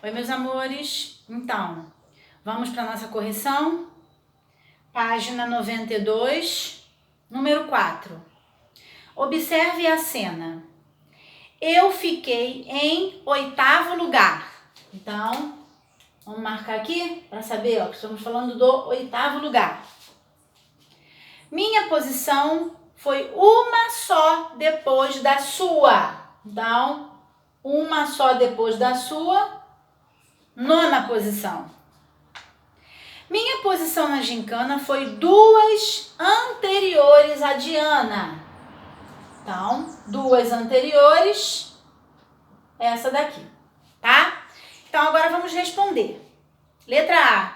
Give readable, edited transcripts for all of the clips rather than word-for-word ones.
Oi, meus amores. Então, vamos para nossa correção. Página 92, número 4. Observe a cena. Eu fiquei em 8º lugar. Então, vamos marcar aqui para saber, ó, que estamos falando do 8º lugar. Minha posição foi uma só depois da sua. Então, uma só depois da sua, 9ª posição. Minha posição na gincana foi 2 anteriores a Diana. Então, 2 anteriores, essa daqui, tá? Então, agora vamos responder. Letra A.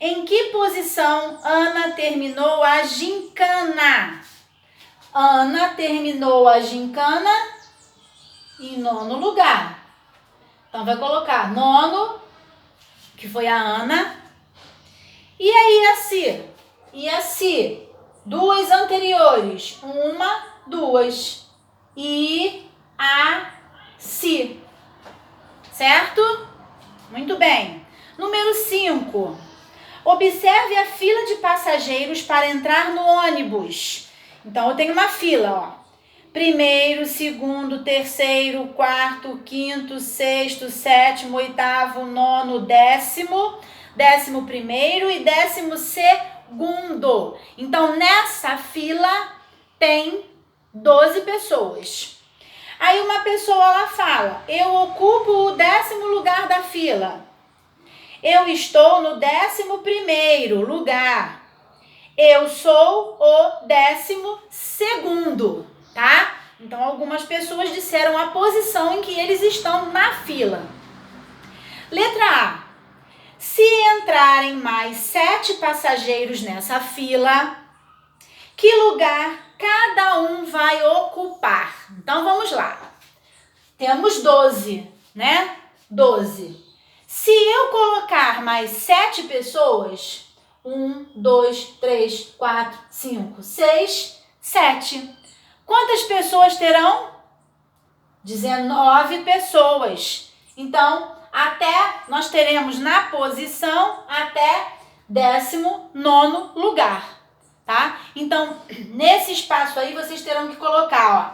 Em que posição Ana terminou a gincana? Ana terminou a gincana em 9º lugar. Então, vai colocar 9º, que foi a Ana. E aí, a Si? E a Si? 2 anteriores. 1, 2. E a Si. Certo? Muito bem. Número 5. Observe a fila de passageiros para entrar no ônibus. Então, eu tenho uma fila, ó. 1º, 2º, 3º, 4º, 5º, 6º, 7º, 8º, 9º, 10º, 11º e 12º. Então, nessa fila tem 12 pessoas. Aí uma pessoa ela fala, eu ocupo o 10º lugar da fila. Eu estou no 11º lugar. Eu sou o 12º, tá? Então, algumas pessoas disseram a posição em que eles estão na fila. Letra A. Se entrarem mais 7 passageiros nessa fila, que lugar cada um vai ocupar? Então, vamos lá. Temos 12, né? 12. Se eu colocar mais 7 pessoas, 1, 2, 3, 4, 5, 6, 7. Quantas pessoas terão? 19 pessoas. Então, nós teremos na posição até 19º lugar, tá? Então, nesse espaço aí, vocês terão que colocar, ó,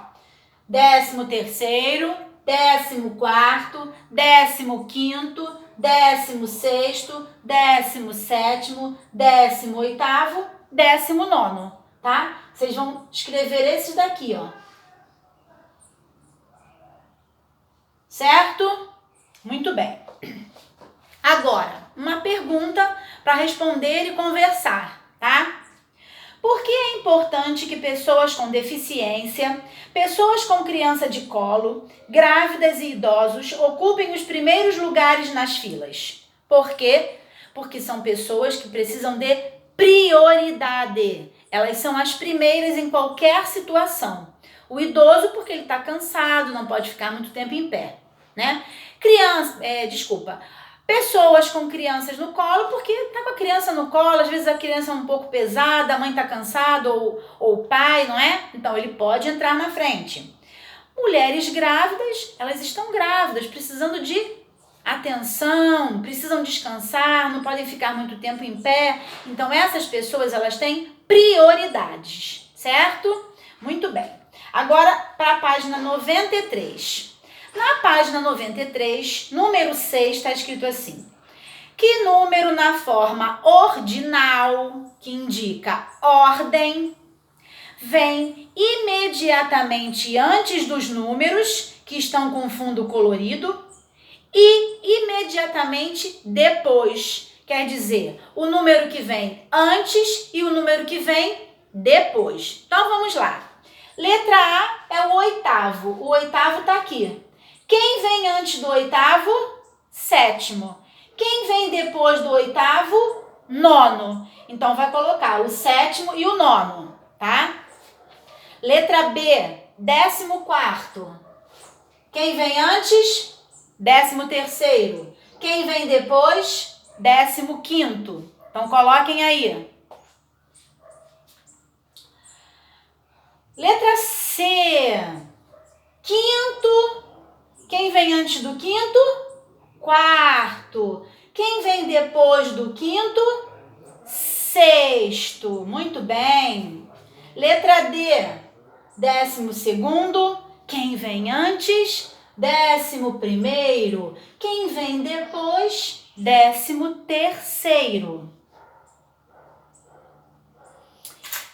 13º, 14º, 15º, 16º, 17º, 18º, 19º, tá? Vocês vão escrever esses daqui, ó. Certo? Muito bem. Agora, uma pergunta para responder e conversar, tá? Por que é importante que pessoas com deficiência, pessoas com criança de colo, grávidas e idosos ocupem os primeiros lugares nas filas? Por quê? Porque são pessoas que precisam de prioridade. Elas são as primeiras em qualquer situação. O idoso porque ele está cansado, não pode ficar muito tempo em pé, né? Pessoas com crianças no colo, porque tá com a criança no colo, às vezes a criança é um pouco pesada, a mãe tá cansada ou o pai, não é? Então ele pode entrar na frente. Mulheres grávidas, elas estão grávidas, precisando de atenção, precisam descansar, não podem ficar muito tempo em pé. Então essas pessoas, elas têm prioridades, certo? Muito bem. Agora para a página 93. Na página 93, número 6, está escrito assim. Que número na forma ordinal, que indica ordem, vem imediatamente antes dos números, que estão com fundo colorido, e imediatamente depois. Quer dizer, o número que vem antes e o número que vem depois. Então, vamos lá. Letra A é o 8º. O 8º está aqui. Quem vem antes do 8º? 7º. Quem vem depois do 8º? 9º. Então, vai colocar o 7º e o 9º, tá? Letra B, 14º. Quem vem antes? 13º. Quem vem depois? 15º. Então, coloquem aí. Letra C, 5º. Quem vem antes do 5º? quarto. Quem vem depois do quinto? Sexto. Muito bem. Letra D. 12º. Quem vem antes? 11º. Quem vem depois? 13º.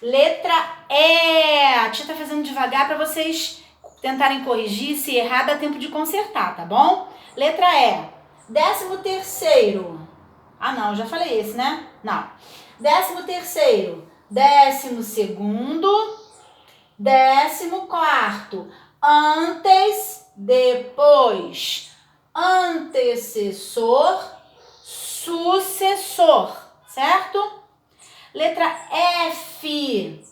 Letra E. A tia tá fazendo devagar para vocês tentarem corrigir. Se errar, dá tempo de consertar, tá bom? Letra E. 13º. Ah, não, já falei esse, né? Não. 13º. 12º. 14º. Antes, depois. Antecessor, sucessor, certo? Letra F.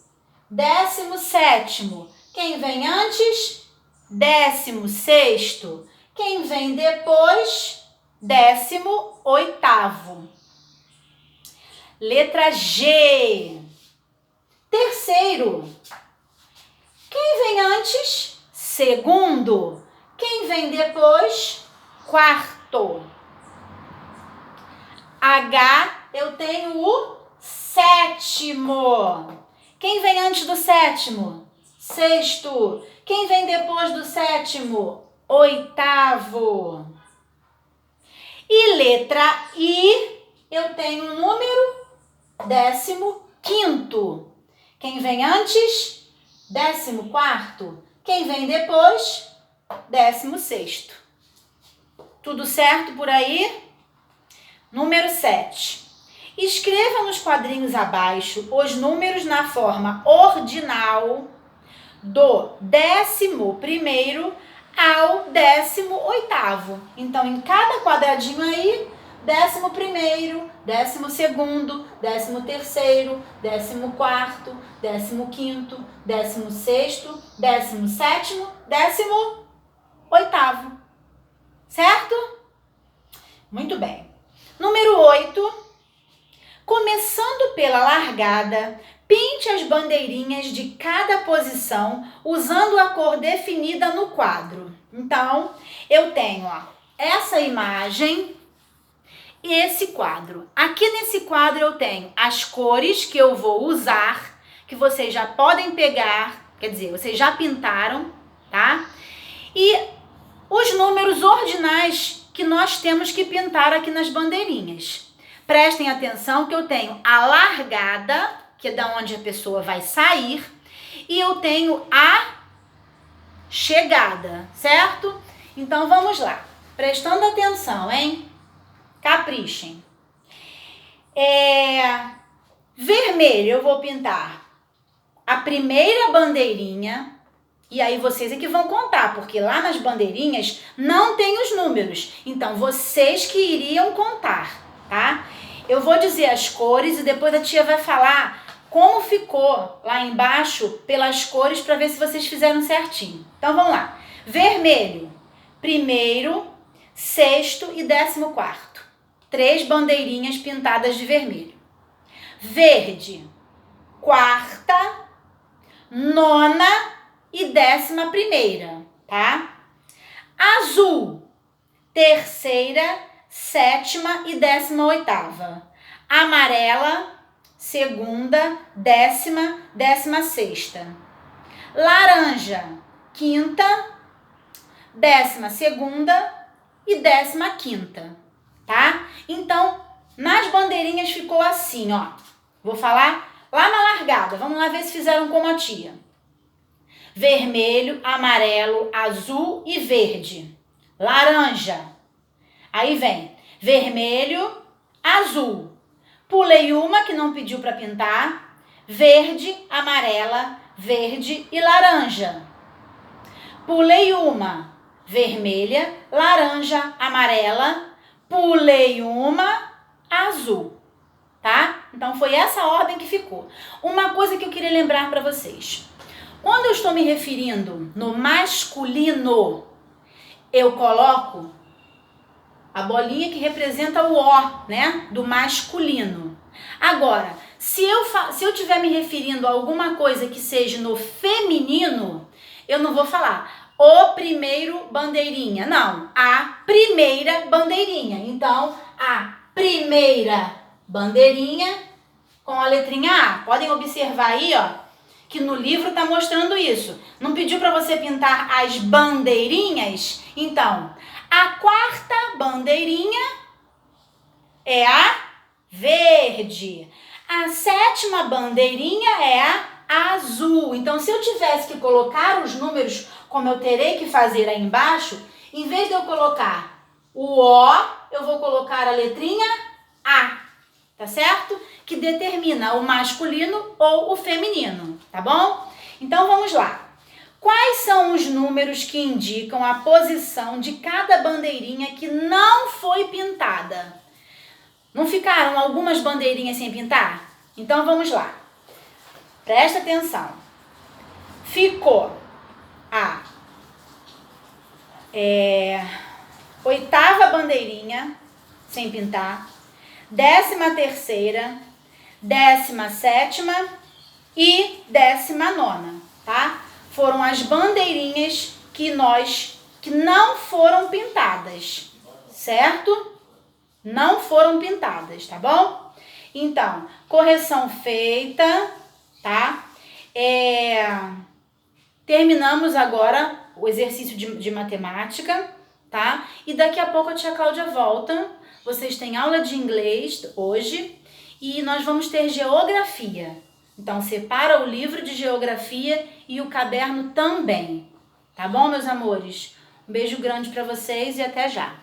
17º. Quem vem antes? 16º. Quem vem depois? 18º. Letra G. Terceiro. Quem vem antes? Segundo. Quem vem depois? Quarto. H, eu tenho o sétimo. Quem vem antes do sétimo? Sexto. Quem vem depois do sétimo? Oitavo. E letra I, eu tenho o número 15º. Quem vem antes? 14º. Quem vem depois? 16º. Tudo certo por aí? Número 7. Escreva nos quadrinhos abaixo os números na forma ordinal do 11º ao 18º. Então, em cada quadradinho aí, 11º, 12º, 13º, 14º, 15º, 16º, 17º, 18º. Certo? Muito bem. Número 8. Começando pela largada, pinte as bandeirinhas de cada posição usando a cor definida no quadro. Então, eu tenho essa imagem e esse quadro. Aqui nesse quadro eu tenho as cores que eu vou usar, que vocês já podem pegar, quer dizer, vocês já pintaram, tá? E os números ordinais que nós temos que pintar aqui nas bandeirinhas. Prestem atenção que eu tenho a largada, que é da onde a pessoa vai sair, e eu tenho a chegada, certo? Então vamos lá, prestando atenção, hein? Caprichem. Vermelho eu vou pintar a primeira bandeirinha, e aí vocês é que vão contar, porque lá nas bandeirinhas não tem os números, então vocês que iriam contar, tá? Eu vou dizer as cores e depois a tia vai falar como ficou lá embaixo pelas cores para ver se vocês fizeram certinho. Então vamos lá. Vermelho, primeiro, sexto e 14º. 3 bandeirinhas pintadas de vermelho. Verde, quarta, nona e 11ª, tá? Azul, terceira, 7ª e 18ª. Amarela, segunda, 10ª, 16ª. Laranja, quinta, 12ª e 15ª, tá? Então, nas bandeirinhas ficou assim, ó. Vou falar lá na largada. Vamos lá ver se fizeram como a tia. Vermelho, amarelo, azul e verde. Laranja. Aí vem vermelho, azul. Pulei uma que não pediu para pintar. Verde, amarela, verde e laranja. Pulei uma vermelha, laranja, amarela. Pulei uma azul, tá? Então foi essa ordem que ficou. Uma coisa que eu queria lembrar para vocês. Quando eu estou me referindo no masculino, eu coloco a bolinha que representa o O, né? Do masculino. Agora, se eu estiver me referindo a alguma coisa que seja no feminino, eu não vou falar o primeiro bandeirinha. Não, a primeira bandeirinha. Então, a primeira bandeirinha com a letrinha A. Podem observar aí, ó, que no livro tá mostrando isso. Não pediu para você pintar as bandeirinhas? Então, a quarta bandeirinha é a verde. A sétima bandeirinha é a azul. Então, se eu tivesse que colocar os números como eu terei que fazer aí embaixo, em vez de eu colocar o O, eu vou colocar a letrinha A, tá certo? Que determina o masculino ou o feminino, tá bom? Então, vamos lá. Quais são os números que indicam a posição de cada bandeirinha que não foi pintada? Não ficaram algumas bandeirinhas sem pintar? Então, vamos lá. Presta atenção. Ficou a oitava bandeirinha sem pintar, 13ª, 17ª e 19ª, tá? Foram as bandeirinhas que não foram pintadas, certo? Não foram pintadas, tá bom? Então, correção feita, tá? Terminamos agora o exercício de matemática, tá? E daqui a pouco a tia Cláudia volta. Vocês têm aula de inglês hoje e nós vamos ter geografia. Então, separa o livro de geografia e o caderno também. Tá bom, meus amores? Um beijo grande para vocês e até já.